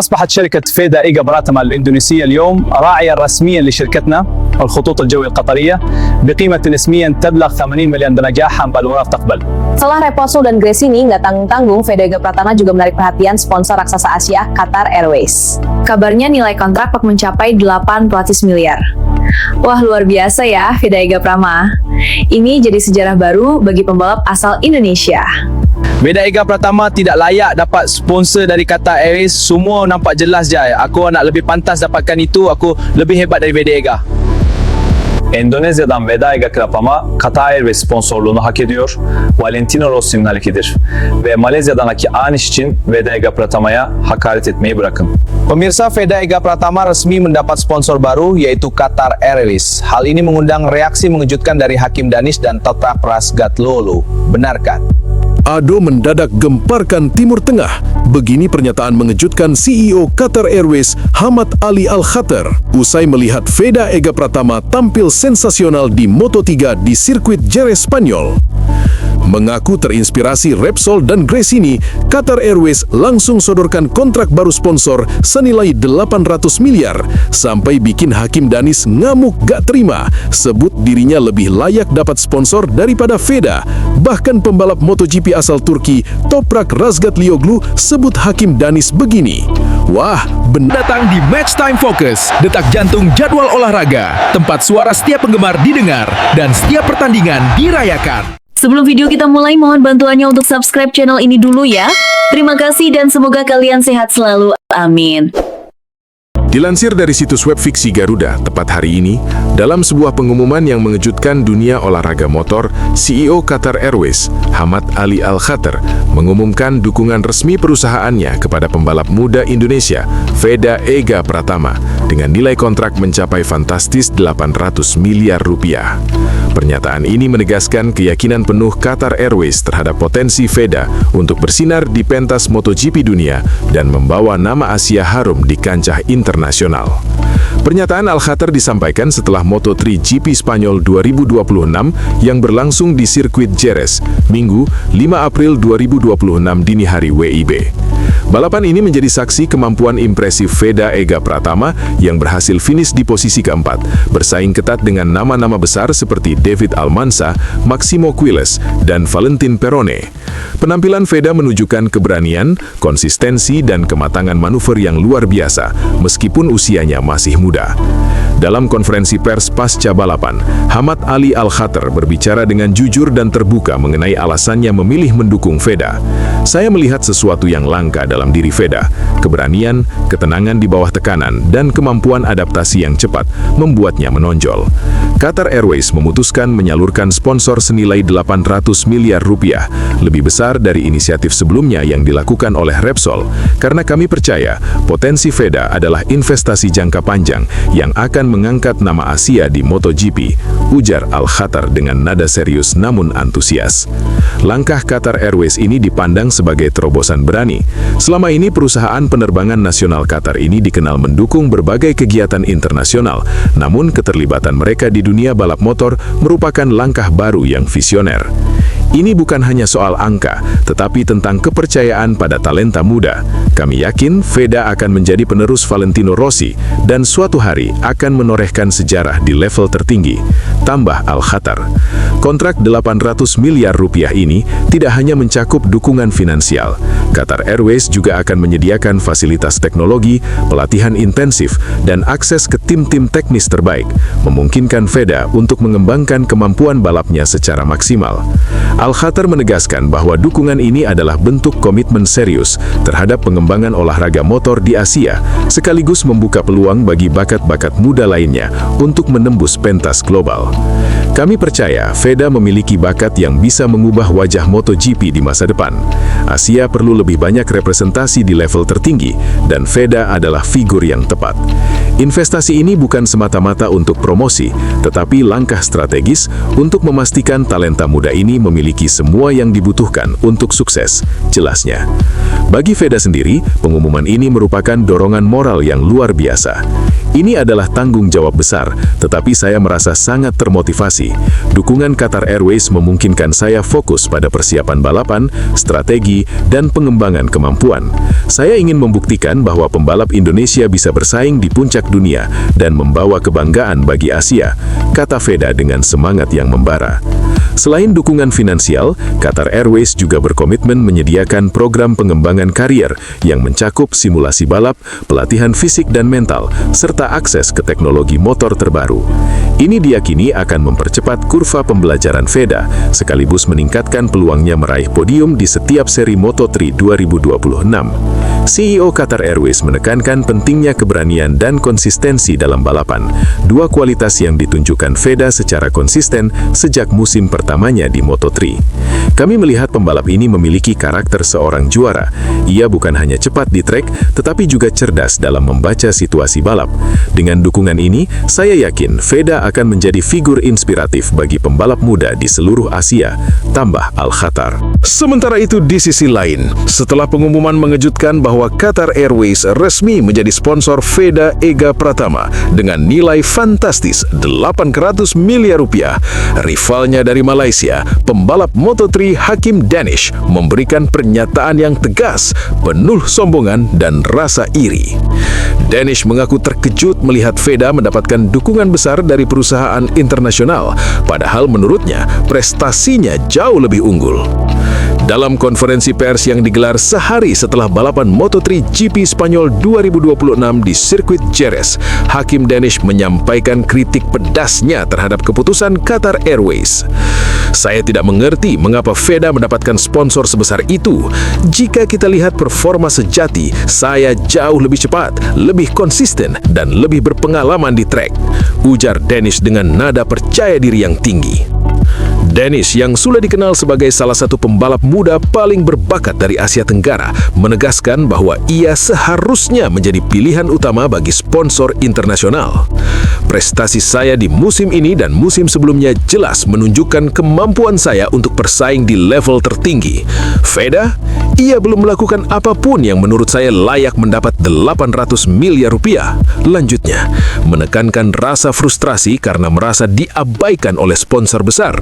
أصبحت شركة فيدا إيجا براتما الإندونيسية اليوم راعيا رسميا لشركتنا الخطوط الجوية القطرية بقيمة نسبيا تبلغ 80 مليون نجاحا بل ونستقبل. Setelah Repsol dan Grace ini nggak tanggung-tanggung, Veda Ega Pratama juga menarik perhatian sponsor raksasa Asia, Qatar Airways. Kabarnya nilai kontrak mencapai 800 miliar. Wah, luar biasa ya Veda Ega Pratama. Ini jadi sejarah baru bagi pembalap asal Indonesia. Veda Ega Pratama tidak layak dapat sponsor dari Qatar Airways. Semua nampak jelas je. Aku nak lebih pantas dapatkan itu. Aku lebih hebat dari Veda Ega. Endonezya'dan Veda Ega Pratama, Qatar Airways sponsorluğunu hak ediyor. Valentino Rossi'nin hareketidir. Ve Malezya'daki Anish için Veda Ega Pratama'ya hakaret etmeyi bırakın. Pemirsa, Veda Ega Pratama resmi mendapat sponsor baru yaitu Qatar Airways. Hal ini mengundang reaksi mengejutkan dari Hakim Danish dan Tatra Prasgatlolo. Benarkah? Ado mendadak gemparkan Timur Tengah. Begini pernyataan mengejutkan CEO Qatar Airways Hamad Ali Al-Khater usai melihat Veda Ega Pratama tampil sensasional di Moto3 di sirkuit Jerez Spanyol. Mengaku terinspirasi Repsol dan Grace ini, Qatar Airways langsung sodorkan kontrak baru sponsor senilai 800 miliar sampai bikin Hakim Danish ngamuk gak terima, sebut dirinya lebih layak dapat sponsor daripada Veda. Bahkan pembalap MotoGP asal Turki Toprak Razgatlioglu sebut Hakim Danish begini, "Wah, benar." Datang di Match Time Focus, detak jantung jadwal olahraga, tempat suara setiap penggemar didengar dan setiap pertandingan dirayakan. Sebelum video kita mulai, mohon bantuannya untuk subscribe channel ini dulu ya. Terima kasih dan semoga kalian sehat selalu. Amin. Dilansir dari situs web fiksi Garuda, tepat hari ini, dalam sebuah pengumuman yang mengejutkan dunia olahraga motor, CEO Qatar Airways, Hamad Ali Al-Khater, mengumumkan dukungan resmi perusahaannya kepada pembalap muda Indonesia, Veda Ega Pratama, dengan nilai kontrak mencapai fantastis 800 miliar rupiah. Pernyataan ini menegaskan keyakinan penuh Qatar Airways terhadap potensi Veda untuk bersinar di pentas MotoGP dunia dan membawa nama Asia harum di kancah internasional. Pernyataan Al-Khater disampaikan setelah Moto3 GP Spanyol 2026 yang berlangsung di sirkuit Jerez, Minggu 5 April 2026 dini hari WIB. Balapan ini menjadi saksi kemampuan impresif Veda Ega Pratama yang berhasil finish di posisi keempat, bersaing ketat dengan nama-nama besar seperti David Almanza, Maximo Quiles, dan Valentin Perone. Penampilan Veda menunjukkan keberanian, konsistensi, dan kematangan manuver yang luar biasa, meskipun usianya masih muda. Dalam konferensi pers pasca balapan, Hamad Ali Al-Khater berbicara dengan jujur dan terbuka mengenai alasannya memilih mendukung Veda. "Saya melihat sesuatu yang langka dalam diri Veda, keberanian, ketenangan di bawah tekanan, dan kemampuan adaptasi yang cepat membuatnya menonjol." Qatar Airways memutuskan menyalurkan sponsor senilai 800 miliar rupiah, lebih besar dari inisiatif sebelumnya yang dilakukan oleh Repsol, karena kami percaya potensi Veda adalah investasi jangka panjang yang akan mengangkat nama Asia di MotoGP, ujar Al-Khater dengan nada serius namun antusias. Langkah Qatar Airways ini dipandang sebagai terobosan berani. Selama ini perusahaan penerbangan nasional Qatar ini dikenal mendukung berbagai kegiatan internasional, namun keterlibatan mereka di dunia balap motor merupakan langkah baru yang visioner. Ini bukan hanya soal angka, tetapi tentang kepercayaan pada talenta muda. Kami yakin Veda akan menjadi penerus Valentino Rossi dan suatu hari akan menorehkan sejarah di level tertinggi, tambah Al-Khater. Kontrak 800 miliar rupiah ini tidak hanya mencakup dukungan finansial. Qatar Airways juga akan menyediakan fasilitas teknologi, pelatihan intensif, dan akses ke tim-tim teknis terbaik, memungkinkan Veda untuk mengembangkan kemampuan balapnya secara maksimal. Al-Khater menegaskan bahwa dukungan ini adalah bentuk komitmen serius terhadap pengembangan olahraga motor di Asia, sekaligus membuka peluang bagi bakat-bakat muda lainnya untuk menembus pentas global. Kami percaya Veda memiliki bakat yang bisa mengubah wajah MotoGP di masa depan. Asia perlu lebih banyak representasi di level tertinggi, dan Veda adalah figur yang tepat. Investasi ini bukan semata-mata untuk promosi, tetapi langkah strategis untuk memastikan talenta muda ini memiliki semua yang dibutuhkan untuk sukses, jelasnya. Bagi Veda sendiri, pengumuman ini merupakan dorongan moral yang luar biasa. Ini adalah tanggung jawab besar, tetapi saya merasa sangat termotivasi. Dukungan Qatar Airways memungkinkan saya fokus pada persiapan balapan, strategi, dan pengembangan kemampuan. Saya ingin membuktikan bahwa pembalap Indonesia bisa bersaing di puncak dunia dan membawa kebanggaan bagi Asia, kata Veda dengan semangat yang membara. Selain dukungan finansial, Qatar Airways juga berkomitmen menyediakan program pengembangan karier yang mencakup simulasi balap, pelatihan fisik dan mental, serta akses ke teknologi motor terbaru. Ini diyakini akan mempercepat kurva pembelajaran Veda, sekaligus meningkatkan peluangnya meraih podium di setiap seri Moto3 2026. CEO Qatar Airways menekankan pentingnya keberanian dan konsistensi dalam balapan, dua kualitas yang ditunjukkan Veda secara konsisten sejak musim pertamanya di Moto3. Kami melihat pembalap ini memiliki karakter seorang juara. Ia bukan hanya cepat di trek, tetapi juga cerdas dalam membaca situasi balap. Dengan dukungan ini, saya yakin Veda akan menjadi figur inspiratif bagi pembalap muda di seluruh Asia, tambah Al-Khatar. Sementara itu di sisi lain, setelah pengumuman mengejutkan bahwa Qatar Airways resmi menjadi sponsor Veda Ega Pratama dengan nilai fantastis 800 miliar rupiah, rivalnya dari Malaysia, pembalap Moto3 Hakim Danish memberikan pernyataan yang tegas, penuh sombongan dan rasa iri. Danish mengaku terkejut melihat Veda mendapatkan dukungan besar dari perusahaan internasional, padahal menurutnya prestasinya jauh lebih unggul. Dalam konferensi pers yang digelar sehari setelah balapan Moto3 GP Spanyol 2026 di sirkuit Jerez, Hakim Danish menyampaikan kritik pedasnya terhadap keputusan Qatar Airways. Saya tidak mengerti mengapa Veda mendapatkan sponsor sebesar itu. Jika kita lihat performa sejati, saya jauh lebih cepat, lebih konsisten, dan lebih berpengalaman di trek, ujar Danish dengan nada percaya diri yang tinggi. Danish, yang sudah dikenal sebagai salah satu pembalap muda paling berbakat dari Asia Tenggara, menegaskan bahwa ia seharusnya menjadi pilihan utama bagi sponsor internasional. Prestasi saya di musim ini dan musim sebelumnya jelas menunjukkan kemampuan saya untuk bersaing di level tertinggi. Veda, ia belum melakukan apapun yang menurut saya layak mendapat 800 miliar rupiah. Lanjutnya, menekankan rasa frustrasi karena merasa diabaikan oleh sponsor besar.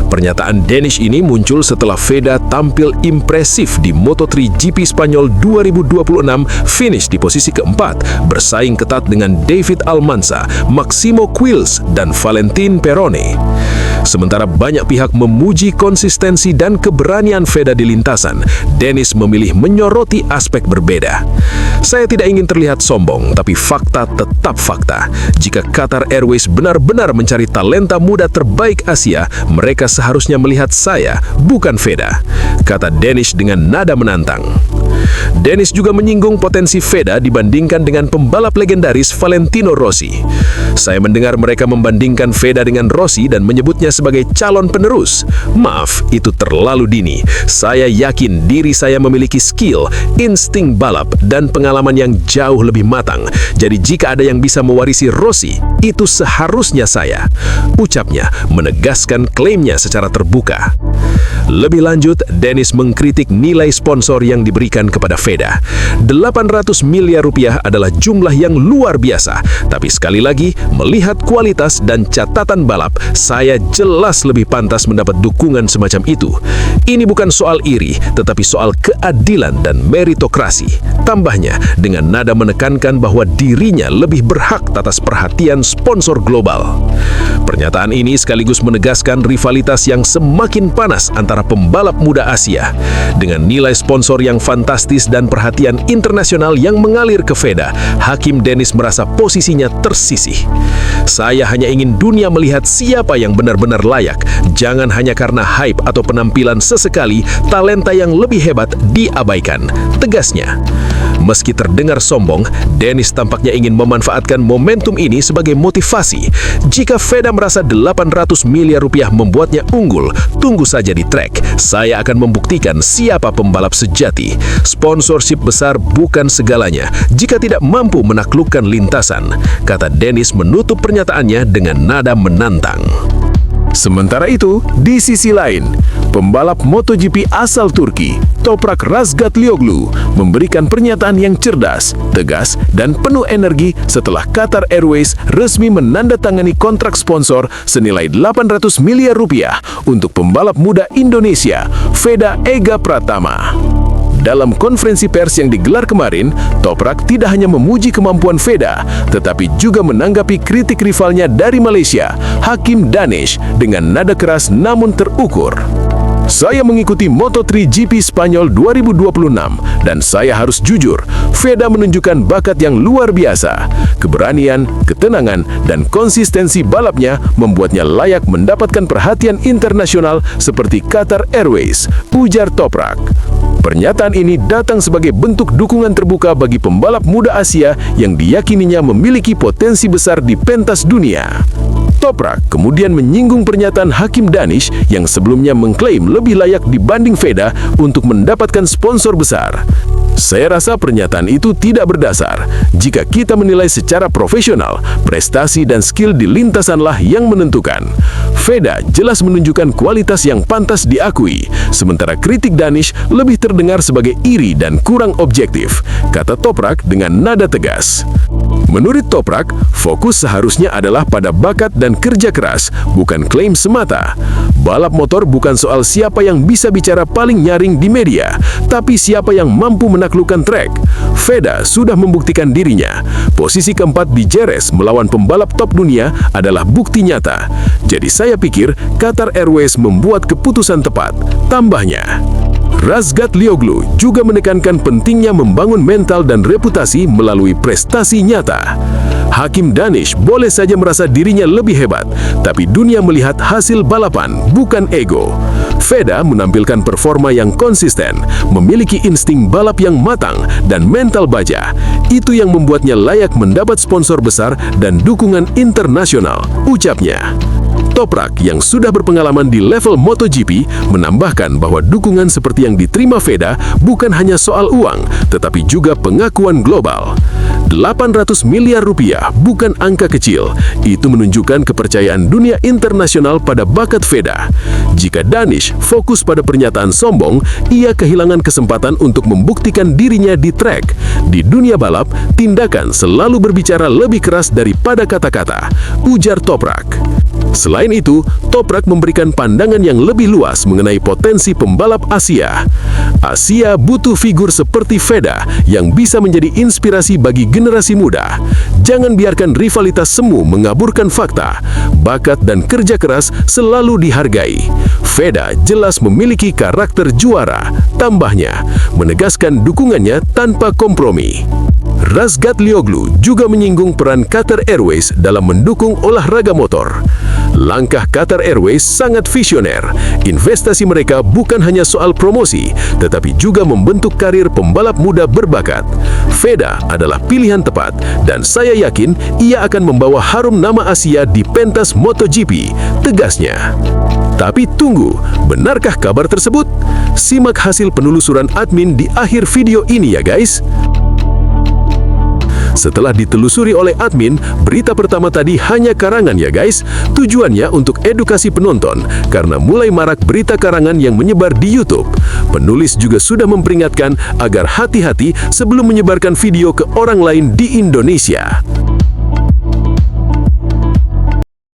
Pernyataan Danish ini muncul setelah Veda tampil impresif di Moto3 GP Spanyol 2026, finish di posisi keempat, bersaing ketat dengan David Almanza, Maximo Quils, dan Valentin Perone. Sementara banyak pihak memuji konsistensi dan keberanian Veda di lintasan, Danish memilih menyoroti aspek berbeda. Saya tidak ingin terlihat sombong, tapi fakta tetap fakta. Jika Qatar Airways benar-benar mencari talenta muda terbaik Asia, mereka seharusnya melihat saya, bukan Veda, kata Danish dengan nada menantang. Danish juga menyinggung potensi Veda dibandingkan dengan pembalap legendaris Valentino Rossi. Saya mendengar mereka membandingkan Veda dengan Rossi dan menyebutnya sebagai calon penerus. Maaf, itu terlalu dini. Saya yakin diri saya memiliki skill, insting balap, dan pengalaman yang jauh lebih matang. Jadi jika ada yang bisa mewarisi Rossi, itu seharusnya saya, ucapnya, menegaskan klaimnya secara terbuka. Lebih lanjut, Danish mengkritik nilai sponsor yang diberikan kepada Veda. 800 miliar rupiah adalah jumlah yang luar biasa, tapi sekali lagi, melihat kualitas dan catatan balap, saya jelas lebih pantas mendapat dukungan semacam itu. Ini bukan soal iri, tetapi soal keadilan dan meritokrasi. Tambahnya, dengan nada menekankan bahwa dirinya lebih berhak atas perhatian sponsor global. Pernyataan ini sekaligus menegaskan rivalitas yang semakin panas antara pembalap muda Asia. Dengan nilai sponsor yang fantastis dan perhatian internasional yang mengalir ke Veda, Hakim Danish merasa posisinya tersisih. Saya hanya ingin dunia melihat siapa yang benar-benar layak. Jangan hanya karena hype atau penampilan sesekali, talenta yang lebih hebat diabaikan, tegasnya. Meski terdengar sombong, Danish tampaknya ingin memanfaatkan momentum ini sebagai motivasi. Jika Veda merasa 800 miliar rupiah membuatnya unggul, tunggu saja di trek. Saya akan membuktikan siapa pembalap sejati. Sponsorship besar bukan segalanya jika tidak mampu menaklukkan lintasan, kata Danish menutup pernyataannya dengan nada menantang. Sementara itu, di sisi lain, pembalap MotoGP asal Turki, Toprak Razgatlioglu, memberikan pernyataan yang cerdas, tegas, dan penuh energi setelah Qatar Airways resmi menandatangani kontrak sponsor senilai 800 miliar rupiah untuk pembalap muda Indonesia, Veda Ega Pratama. Dalam konferensi pers yang digelar kemarin, Toprak tidak hanya memuji kemampuan Veda, tetapi juga menanggapi kritik rivalnya dari Malaysia, Hakim Danish, dengan nada keras namun terukur. Saya mengikuti Moto3 GP Spanyol 2026 dan saya harus jujur, Veda menunjukkan bakat yang luar biasa. Keberanian, ketenangan, dan konsistensi balapnya membuatnya layak mendapatkan perhatian internasional seperti Qatar Airways, ujar Toprak. Pernyataan ini datang sebagai bentuk dukungan terbuka bagi pembalap muda Asia yang diyakininya memiliki potensi besar di pentas dunia. Toprak kemudian menyinggung pernyataan Hakim Danish yang sebelumnya mengklaim lebih layak dibanding Veda untuk mendapatkan sponsor besar. Saya rasa pernyataan itu tidak berdasar. Jika kita menilai secara profesional, prestasi dan skill di lintasanlah yang menentukan. Veda jelas menunjukkan kualitas yang pantas diakui, sementara kritik Danish lebih terdengar sebagai iri dan kurang objektif, kata Toprak dengan nada tegas. Menurut Toprak, fokus seharusnya adalah pada bakat dan kerja keras, bukan klaim semata. Balap motor bukan soal siapa yang bisa bicara paling nyaring di media, tapi siapa yang mampu menaklukkan trek. Veda sudah membuktikan dirinya. Posisi keempat di Jerez melawan pembalap top dunia adalah bukti nyata. Jadi saya pikir Qatar Airways membuat keputusan tepat. Tambahnya, Razgatlioglu juga menekankan pentingnya membangun mental dan reputasi melalui prestasi nyata. Hakim Danish boleh saja merasa dirinya lebih hebat, tapi dunia melihat hasil balapan, bukan ego. Veda menampilkan performa yang konsisten, memiliki insting balap yang matang, dan mental baja. Itu yang membuatnya layak mendapat sponsor besar dan dukungan internasional, ucapnya. Toprak yang sudah berpengalaman di level MotoGP menambahkan bahwa dukungan seperti yang diterima Veda bukan hanya soal uang, tetapi juga pengakuan global. 800 miliar rupiah bukan angka kecil. Itu menunjukkan kepercayaan dunia internasional pada bakat Veda. Jika Danish fokus pada pernyataan sombong, ia kehilangan kesempatan untuk membuktikan dirinya di trek. Di dunia balap, tindakan selalu berbicara lebih keras daripada kata-kata, ujar Toprak. Selain itu, Toprak memberikan pandangan yang lebih luas mengenai potensi pembalap Asia. Asia butuh figur seperti Veda yang bisa menjadi inspirasi bagi generasi muda. Jangan biarkan rivalitas semu mengaburkan fakta. Bakat dan kerja keras selalu dihargai. Veda jelas memiliki karakter juara, tambahnya, menegaskan dukungannya tanpa kompromi. Razgatlioglu juga menyinggung peran Qatar Airways dalam mendukung olahraga motor. Langkah Qatar Airways sangat visioner. Investasi mereka bukan hanya soal promosi, tetapi juga membentuk karir pembalap muda berbakat. Veda adalah pilihan tepat, dan saya yakin ia akan membawa harum nama Asia di pentas MotoGP, tegasnya. Tapi tunggu, benarkah kabar tersebut? Simak hasil penelusuran admin di akhir video ini ya guys. Setelah ditelusuri oleh admin, berita pertama tadi hanya karangan ya guys. Tujuannya untuk edukasi penonton, karena mulai marak berita karangan yang menyebar di YouTube. Penulis juga sudah memperingatkan agar hati-hati sebelum menyebarkan video ke orang lain di Indonesia.